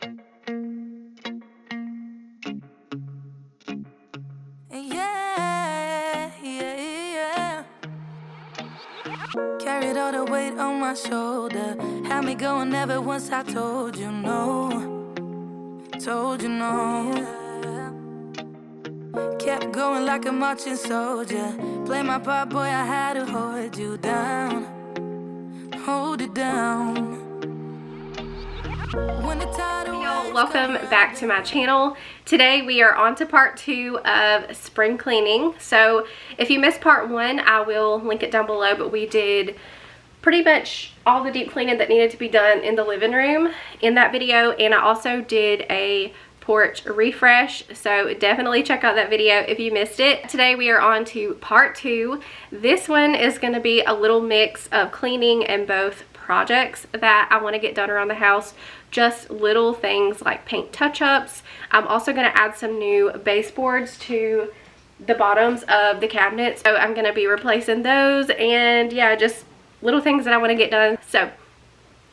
Yeah, yeah, yeah. Carried all the weight on my shoulder. Had me going never once I told you no. Told you no. Kept going like a marching soldier. Play my part, boy, I had to hold you down. Hold it down. Welcome back to my channel. Today we are on to part 2 of spring cleaning. So if you missed part 1, I will link it down below, but we did pretty much all the deep cleaning that needed to be done in the living room in that video, and I also did a porch refresh, so definitely check out that video if you missed it. Today we are on to part 2. This one is going to be a little mix of cleaning and both projects that I want to get done around the house. Just little things like paint touch-ups. I'm also going to add some new baseboards to the bottoms of the cabinets, so I'm going to be replacing those, and yeah, just little things that I want to get done. So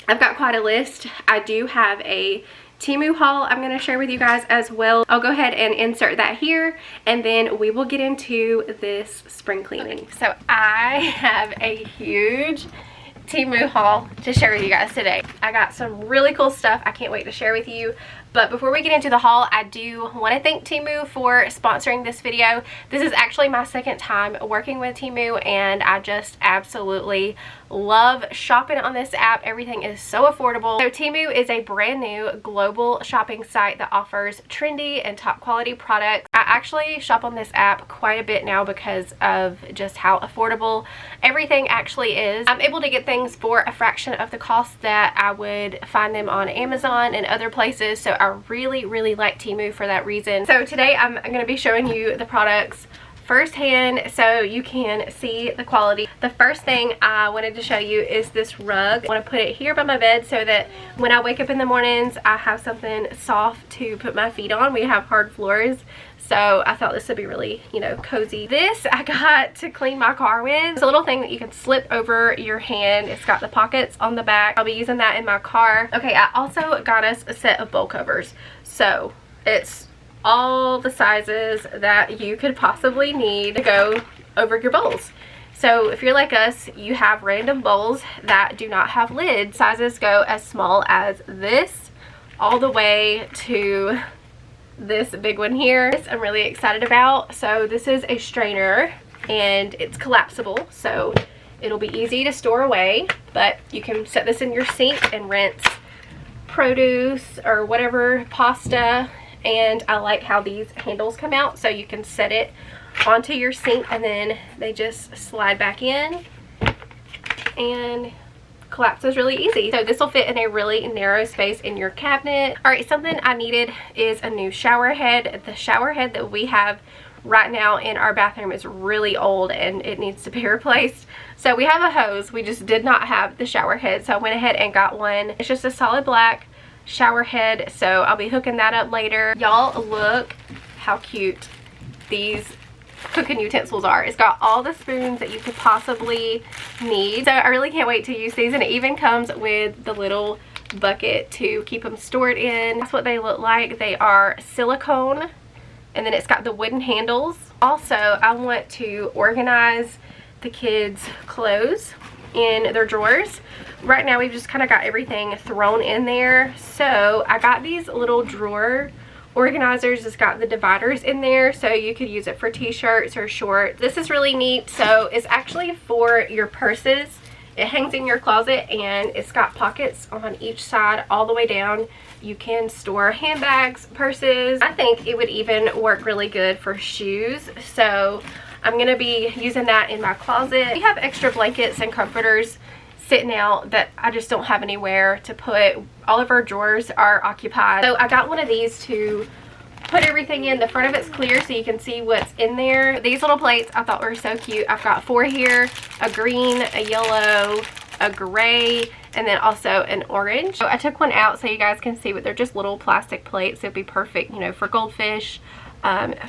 I've got quite a list. I do have a Temu haul I'm going to share with you guys as well. I'll go ahead and insert that here, and then we will get into this spring cleaning. So I have a huge Temu haul to share with you guys today. I got some really cool stuff I can't wait to share with you. But before we get into the haul, I do want to thank Temu for sponsoring this video. This is actually my second time working with Temu, and I just absolutely love shopping on this app. Everything is so affordable. So Temu is a brand new global shopping site that offers trendy and top quality products. I actually shop on this app quite a bit now because of just how affordable everything actually is. I'm able to get things for a fraction of the cost that I would find them on Amazon and other places. So I really like Temu for that reason. So today I'm going to be showing you the products firsthand so you can see the quality. The first thing I wanted to show you is this rug. I want to put it here by my bed so that when I wake up in the mornings I have something soft to put my feet on. We have hard floors, so I thought this would be really, you know, cozy. This I got to clean my car with. It's a little thing that you can slip over your hand. It's got the pockets on the back. I'll be using that in my car. Okay, I also got us a set of bowl covers. So it's all the sizes that you could possibly need to go over your bowls. So if you're like us, you have random bowls that do not have lids. Sizes go as small as this all the way to this big one here. This I'm really excited about. So this is a strainer and it's collapsible, so it'll be easy to store away, but you can set this in your sink and rinse produce or whatever, pasta. And I like how these handles come out, so you can set it onto your sink and then they just slide back in and collapses really easy. So this will fit in a really narrow space in your cabinet. Alright, something I needed is a new shower head. The shower head that we have right now in our bathroom is really old and it needs to be replaced. So we have a hose, we just did not have the shower head, so I went ahead and got one. It's just a solid black shower head, so I'll be hooking that up later. Y'all, look how cute these cooking utensils are. It's got all the spoons that you could possibly need, so I really can't wait to use these, and it even comes with the little bucket to keep them stored in. That's what they look like. They are silicone, and then it's got the wooden handles. Also, I want to organize the kids' clothes in their drawers. Right now we've just kind of got everything thrown in there, so I got these little drawer organizers. It's got the dividers in there, so you could use it for t-shirts or shorts. This is really neat. So it's actually for your purses. It hangs in your closet and it's got pockets on each side all the way down. You can store handbags, purses. I think it would even work really good for shoes, so I'm gonna be using that in my closet. We have extra blankets and comforters sitting out that I just don't have anywhere to put. All of our drawers are occupied, so I got one of these to put everything in. The front of it's clear so you can see what's in there. These little plates I thought were so cute. I've got 4 here, a green, a yellow, a gray, and then also an orange. So I took one out so you guys can see, but they're just little plastic plates. It'd be perfect, you know, for goldfish,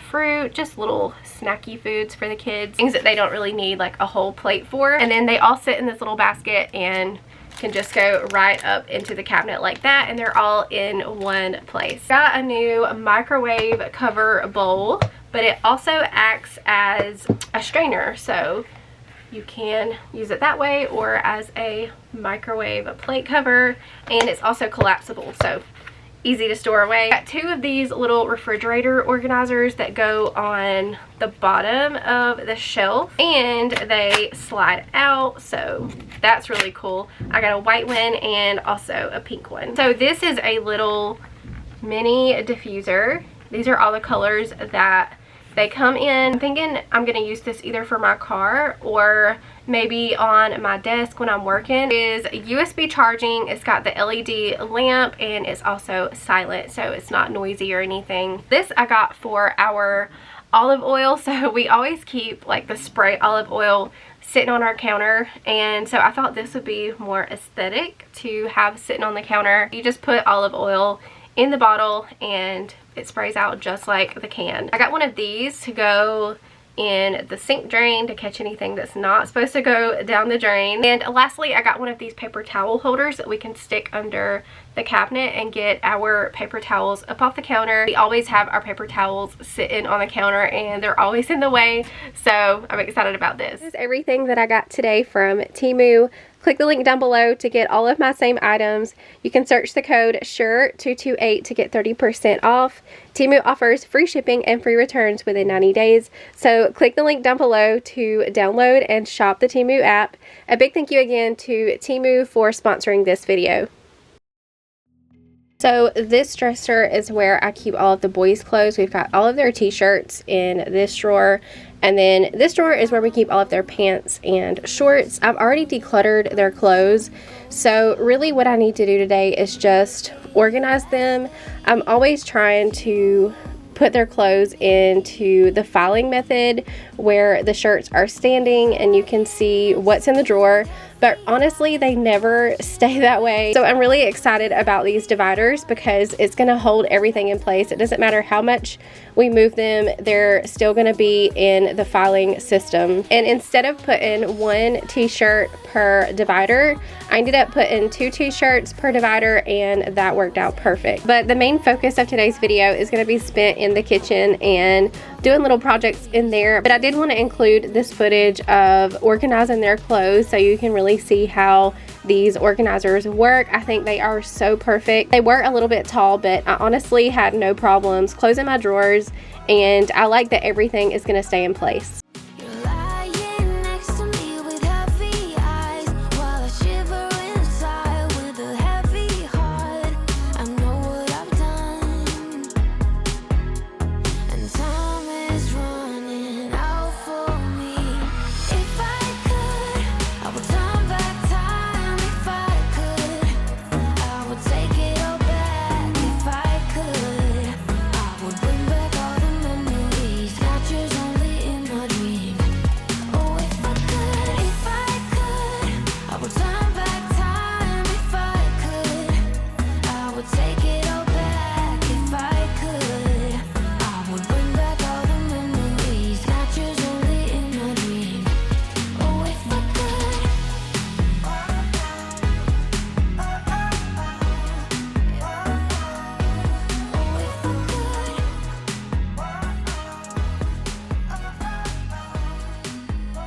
fruit, just little snacky foods for the kids, things that they don't really need like a whole plate for. And then they all sit in this little basket, and can just go right up into the cabinet like that, and they're all in one place. Got a new microwave cover bowl, but it also acts as a strainer, so you can use it that way or as a microwave plate cover, and it's also collapsible, so easy to store away. Got two of these little refrigerator organizers that go on the bottom of the shelf, and they slide out, so that's really cool. I got a white one and also a pink one. So this is a little mini diffuser. These are all the colors that they come in. I'm thinking I'm gonna use this either for my car or maybe on my desk when I'm working. It is USB charging. It's got the LED lamp, and it's also silent, so it's not noisy or anything. This I got for our olive oil, so we always keep like the spray olive oil sitting on our counter, and so I thought this would be more aesthetic to have sitting on the counter. You just put olive oil in the bottle and it sprays out just like the can. I got one of these to go in the sink drain to catch anything that's not supposed to go down the drain. And lastly, I got one of these paper towel holders that we can stick under the cabinet and get our paper towels up off the counter. We always have our paper towels sitting on the counter and they're always in the way, so I'm excited about this. This is everything that I got today from Temu. Click the link down below to get all of my same items. You can search the code SURE228 to get 30% off. Temu offers free shipping and free returns within 90 days. So click the link down below to download and shop the Temu app. A big thank you again to Temu for sponsoring this video. So this dresser is where I keep all of the boys' clothes. We've got all of their t-shirts in this drawer. And then this drawer is where we keep all of their pants and shorts. I've already decluttered their clothes. So really what I need to do today is just organize them. I'm always trying to put their clothes into the filing method where the shirts are standing and you can see what's in the drawer. But honestly, they never stay that way. So I'm really excited about these dividers because it's gonna hold everything in place. It doesn't matter how much we move them, they're still gonna be in the filing system. And instead of putting one t-shirt per divider, I ended up putting 2 t-shirts per divider, and that worked out perfect. But the main focus of today's video is gonna be spent in the kitchen and doing little projects in there. But I did wanna include this footage of organizing their clothes so you can really see how these organizers work. I think they are so perfect. They were a little bit tall, but I honestly had no problems closing my drawers, and I like that everything is going to stay in place.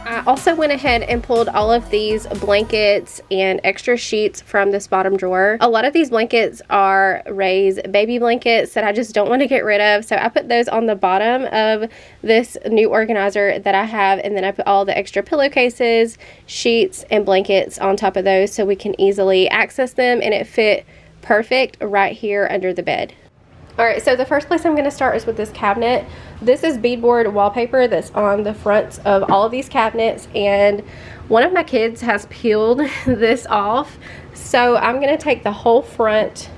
I also went ahead and pulled all of these blankets and extra sheets from this bottom drawer. A lot of these blankets are Ray's baby blankets that I just don't want to get rid of, so I put those on the bottom of this new organizer that I have, and then I put all the extra pillowcases, sheets, and blankets on top of those so we can easily access them, and it fit perfect right here under the bed. Alright, so the first place I'm going to start is with this cabinet. This is beadboard wallpaper that's on the fronts of all of these cabinets, and one of my kids has peeled this off. So I'm going to take the whole front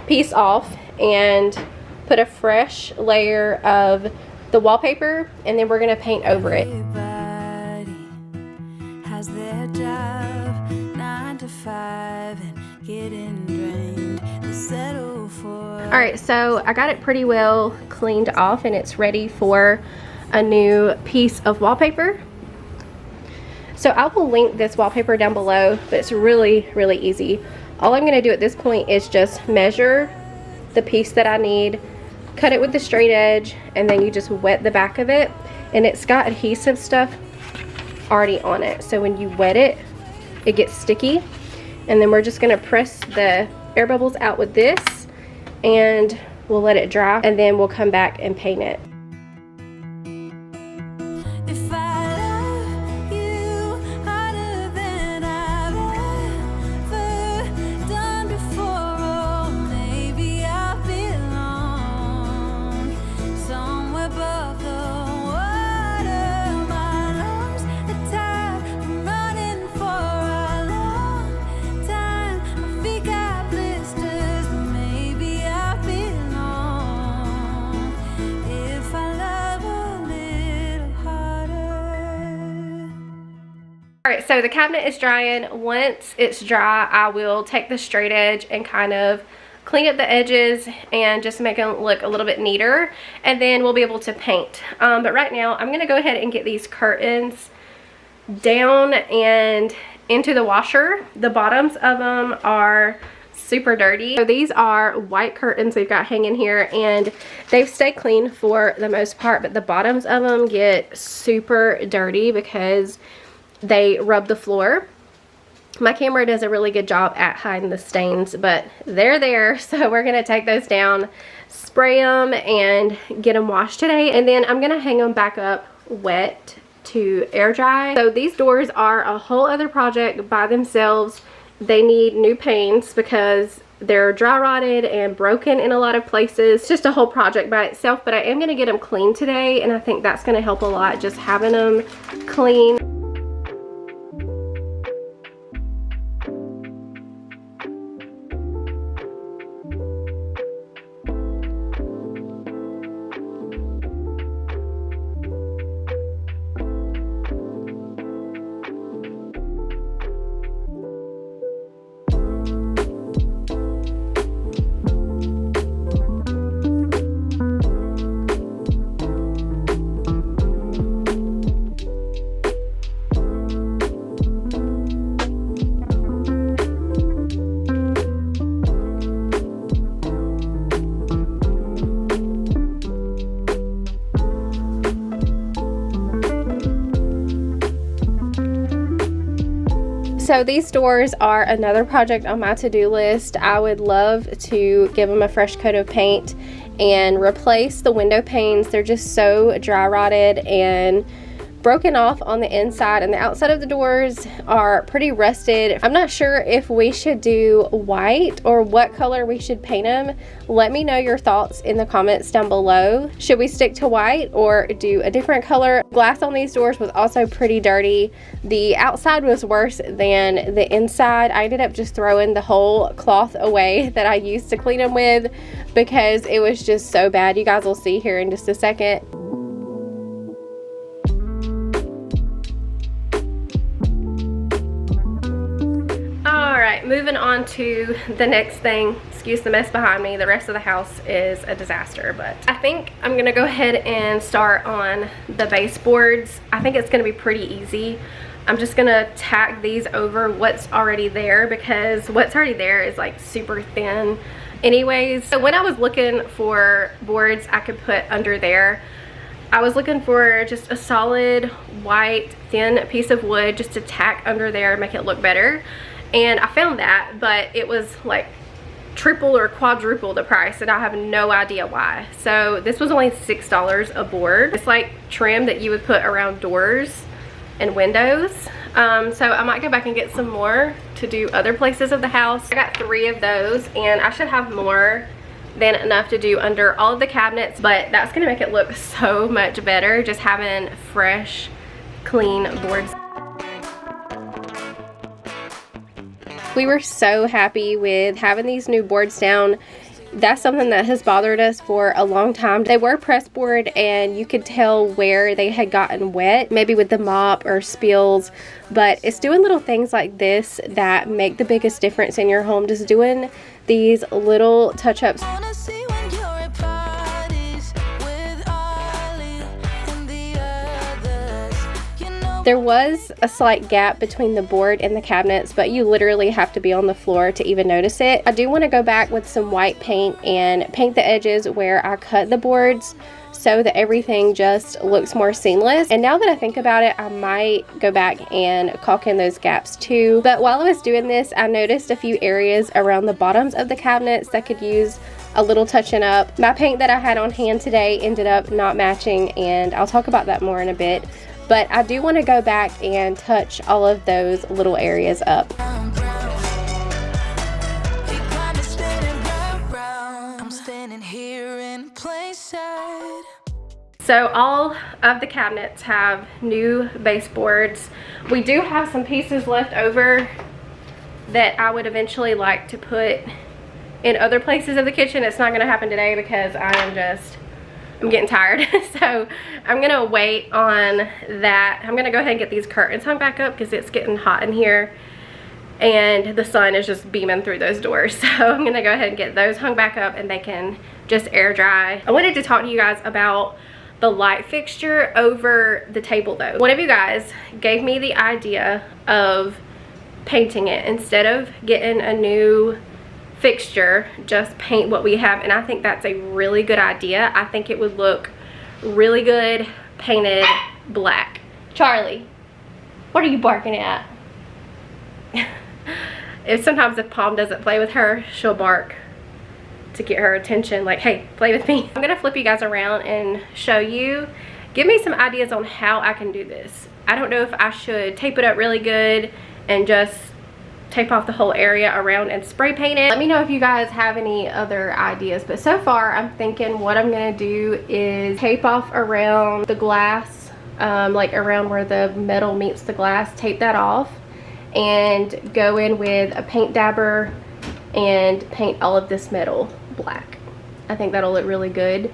piece off and put a fresh layer of the wallpaper, and then we're going to paint over it. Everybody has their job, 9 to 5, and getting drained. They settle for. Alright, so I got it pretty well cleaned off, and it's ready for a new piece of wallpaper. So I will link this wallpaper down below, but it's really, really easy. All I'm gonna do at this point is just measure the piece that I need, cut it with the straight edge, and then you just wet the back of it. And it's got adhesive stuff already on it. So when you wet it, it gets sticky. And then we're just gonna press the air bubbles out with this, and we'll let it dry, and then we'll come back and paint it. Alright, so the cabinet is drying. Once it's dry, I will take the straight edge and kind of clean up the edges and just make them look a little bit neater, and then we'll be able to paint. But right now, I'm going to go ahead and get these curtains down and into the washer. The bottoms of them are super dirty. So these are white curtains we've got hanging here, and they've stayed clean for the most part, but the bottoms of them get super dirty because they rub the floor. My camera does a really good job at hiding the stains, but they're there, so we're gonna take those down, spray them, and get them washed today, and then I'm gonna hang them back up wet to air dry. So these doors are a whole other project by themselves. They need new panes because they're dry rotted and broken in a lot of places. It's just a whole project by itself, but I am gonna get them clean today, and I think that's gonna help a lot, just having them clean. So these doors are another project on my to-do list. I would love to give them a fresh coat of paint and replace the window panes. They're just so dry rotted and broken off on the inside, and the outside of the doors are pretty rusted. I'm not sure if we should do white or what color we should paint them. Let me know your thoughts in the comments down below. Should we stick to white or do a different color? Glass on these doors was also pretty dirty. The outside was worse than the inside. I ended up just throwing the whole cloth away that I used to clean them with because it was just so bad. You guys will see here in just a second. Alright, moving on to the next thing. Excuse the mess behind me. The rest of the house is a disaster, but I think I'm gonna go ahead and start on the baseboards. I think it's gonna be pretty easy. I'm just gonna tack these over what's already there because what's already there is like super thin anyways. So when I was looking for boards I could put under there, I was looking for just a solid white thin piece of wood just to tack under there and make it look better. And I found that, but it was like triple or quadruple the price, and I have no idea why. So this was only $6 a board. It's like trim that you would put around doors and windows. So I might go back and get some more to do other places of the house. I got 3 of those, and I should have more than enough to do under all of the cabinets, but that's gonna make it look so much better just having fresh, clean boards. We were so happy with having these new boards down. That's something that has bothered us for a long time. They were press board and you could tell where they had gotten wet, maybe with the mop or spills, but it's doing little things like this that make the biggest difference in your home. Just doing these little touch-ups. There was a slight gap between the board and the cabinets, but you literally have to be on the floor to even notice it. I do want to go back with some white paint and paint the edges where I cut the boards so that everything just looks more seamless. And now that I think about it, I might go back and caulk in those gaps too. But while I was doing this, I noticed a few areas around the bottoms of the cabinets that could use a little touching up. My paint that I had on hand today ended up not matching, and I'll talk about that more in a bit. But I do want to go back and touch all of those little areas up. So all of the cabinets have new baseboards. We do have some pieces left over that I would eventually like to put in other places of the kitchen. It's not going to happen today because I'm getting tired. So I'm gonna wait on that. I'm gonna go ahead and get these curtains hung back up because it's getting hot in here and the sun is just beaming through those doors. So I'm gonna go ahead and get those hung back up and they can just air dry. I wanted to talk to you guys about the light fixture over the table though. One of you guys gave me the idea of painting it. Instead of getting a new fixture, just paint what we have, and I think that's a really good idea. I think it would look really good painted black. Charlie, what are you barking at? Sometimes if Palm doesn't play with her, she'll bark to get her attention, like, hey, play with me. I'm gonna flip you guys around and show you. Give me some ideas on how I can do this. I don't know if I should tape it up really good and just tape off the whole area around and spray paint it. Let me know if you guys have any other ideas, but so far I'm thinking what I'm gonna do is tape off around the glass, like around where the metal meets the glass, tape that off and go in with a paint dabber and paint all of this metal black. I think that'll look really good.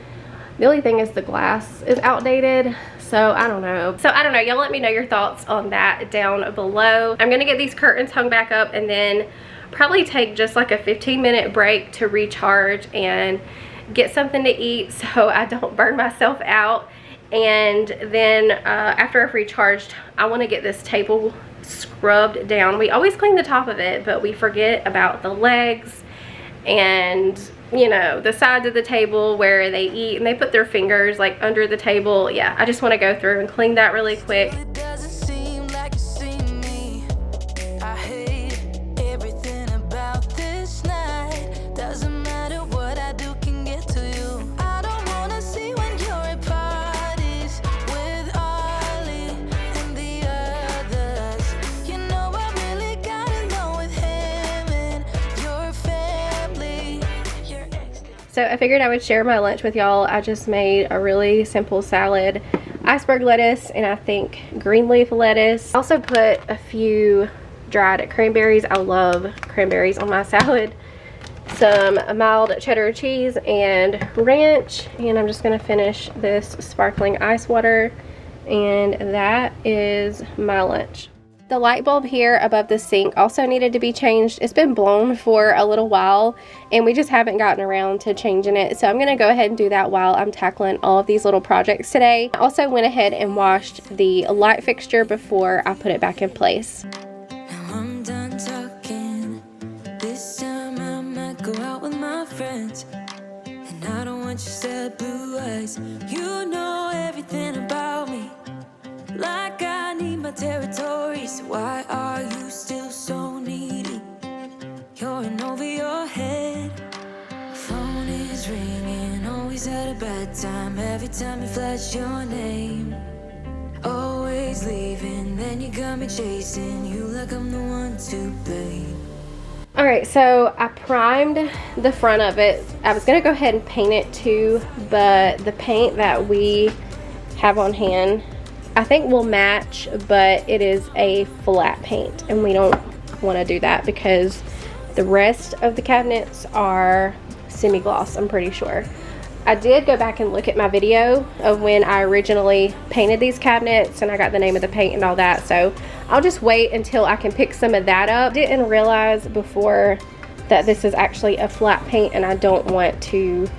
The only thing is the glass is outdated, so I don't know. Y'all let me know your thoughts on that down below. I'm gonna get these curtains hung back up and then probably take just like a 15-minute break to recharge and get something to eat so I don't burn myself out. And then after I've recharged, I wanna get this table scrubbed down. We always clean the top of it, but we forget about the legs and, you know, the sides of the table where they eat and they put their fingers like under the table. Yeah, I just want to go through and clean that really quick. So I figured I would share my lunch with y'all. I just made a really simple salad, iceberg lettuce, and I think green leaf lettuce. I also put a few dried cranberries. I love cranberries on my salad. Some mild cheddar cheese and ranch, and I'm just gonna finish this sparkling ice water, and that is my lunch. The light bulb here above the sink also needed to be changed. It's been blown for a little while and we just haven't gotten around to changing it. So I'm going to go ahead and do that while I'm tackling all of these little projects today. I also went ahead and washed the light fixture before I put it back in place. Now I'm done talking. This time I might go out with my friends. And I don't want your sad blue eyes. You know everything about me. Like I need my territory, so why are you still so needy? You're in over your head. Phone is ringing, always at a bad time. Every time you flash your name, always leaving, then you got me chasing you like I'm the one to blame. Alright, so I primed the front of it. I was going to go ahead and paint it too, but the paint that we have on hand I think will match, but it is a flat paint and we don't want to do that because the rest of the cabinets are semi-gloss, I'm pretty sure. I did go back and look at my video of when I originally painted these cabinets and I got the name of the paint and all that, so I'll just wait until I can pick some of that up. Didn't realize before that this is actually a flat paint and I don't want to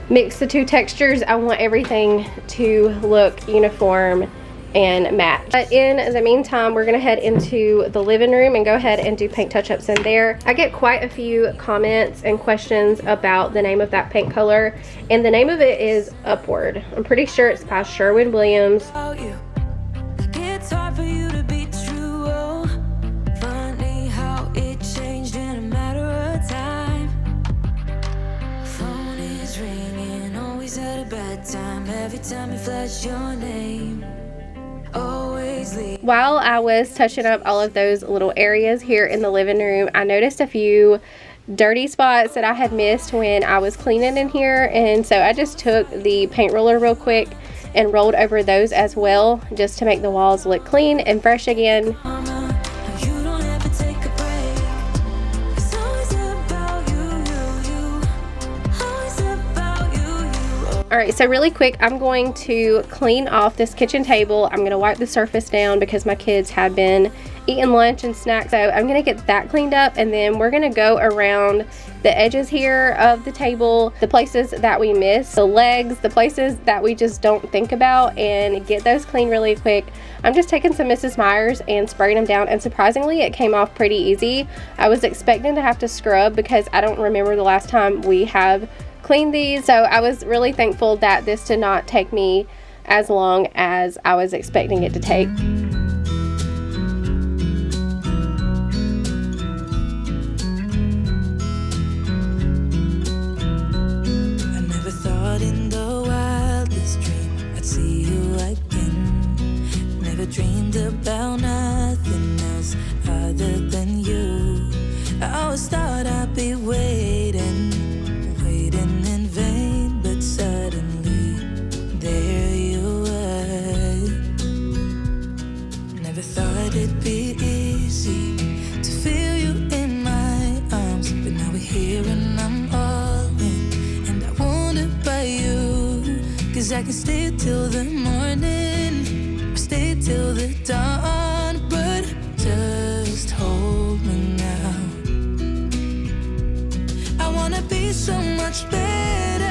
mix the two textures. I want everything to look uniform and match. But in the meantime, we're gonna head into the living room and go ahead and do paint touch-ups in there. I get quite a few comments and questions about the name of that paint color, and the name of it is Upward. I'm pretty sure it's by Sherwin-Williams. It's hard for you to be true. Oh, funny how it changed in a matter of time. Phone is ringing, always at a bad time. Every time you flash your name. While I was touching up all of those little areas here in the living room, I noticed a few dirty spots that I had missed when I was cleaning in here, and so I just took the paint roller real quick and rolled over those as well, just to make the walls look clean and fresh again. Alright, so really quick, I'm going to clean off this kitchen table. I'm going to wipe the surface down because my kids have been eating lunch and snacks. So I'm going to get that cleaned up, and then we're going to go around the edges here of the table, the places that we miss, the legs, the places that we just don't think about, and get those clean really quick. I'm just taking some Mrs. Meyer's and spraying them down, and surprisingly it came off pretty easy. I was expecting to have to scrub because I don't remember the last time we have clean these, so I was really thankful that this did not take me as long as I was expecting it to take. I never thought in the wildest dream I'd see you again. Never dreamed about nothing else other than you. I always thought I'd be waiting in vain, but suddenly there you were. Never thought it'd be easy to feel you in my arms, but now we're here and I'm all in, and I wonder about you, 'cause I can stay till the morning or stay till the dawn, but just hold me now. I wanna be so much better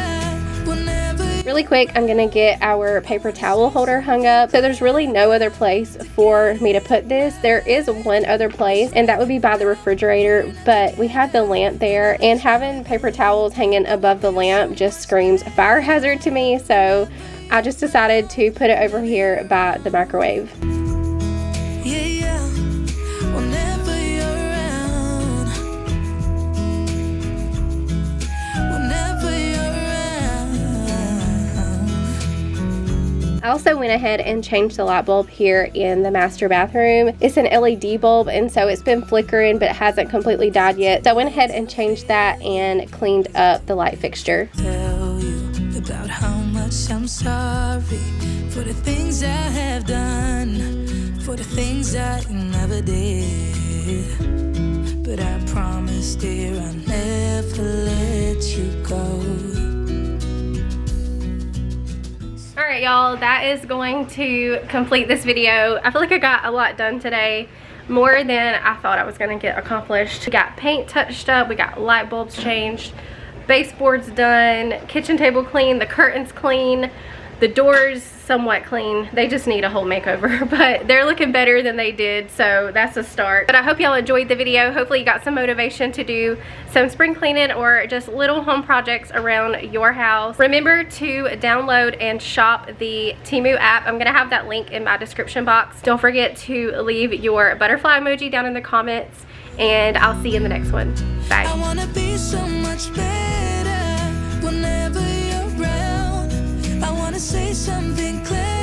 whenever. Really quick, I'm gonna get our paper towel holder hung up. So there's really no other place for me to put this. There is one other place, and that would be by the refrigerator, but we have the lamp there, and having paper towels hanging above the lamp just screams fire hazard to me, so I just decided to put it over here by the microwave. Yeah, whenever you're around, whenever you're around. I also went ahead and changed the light bulb here in the master bathroom. It's an LED bulb, and so it's been flickering, but it hasn't completely died yet. So I went ahead and changed that and cleaned up the light fixture. Tell you about how much I'm sorry for the things I have done, for the things I never did. But I promise, dear, I'll never let you go. Alright y'all, that is going to complete this video. I feel like I got a lot done today, more than I thought I was going to get accomplished. We got paint touched up, we got light bulbs changed, baseboards done, kitchen table clean, the curtains clean, the doors somewhat clean. They just need a whole makeover, but they're looking better than they did, so that's a start. But I hope y'all enjoyed the video. Hopefully you got some motivation to do some spring cleaning or just little home projects around your house. Remember to download and shop the Temu app. I'm gonna have that link in my description box. Don't forget to leave your butterfly emoji down in the comments, and I'll see you in the next one. Bye. I wanna be so much better whenever you're around. I wanna say something clear.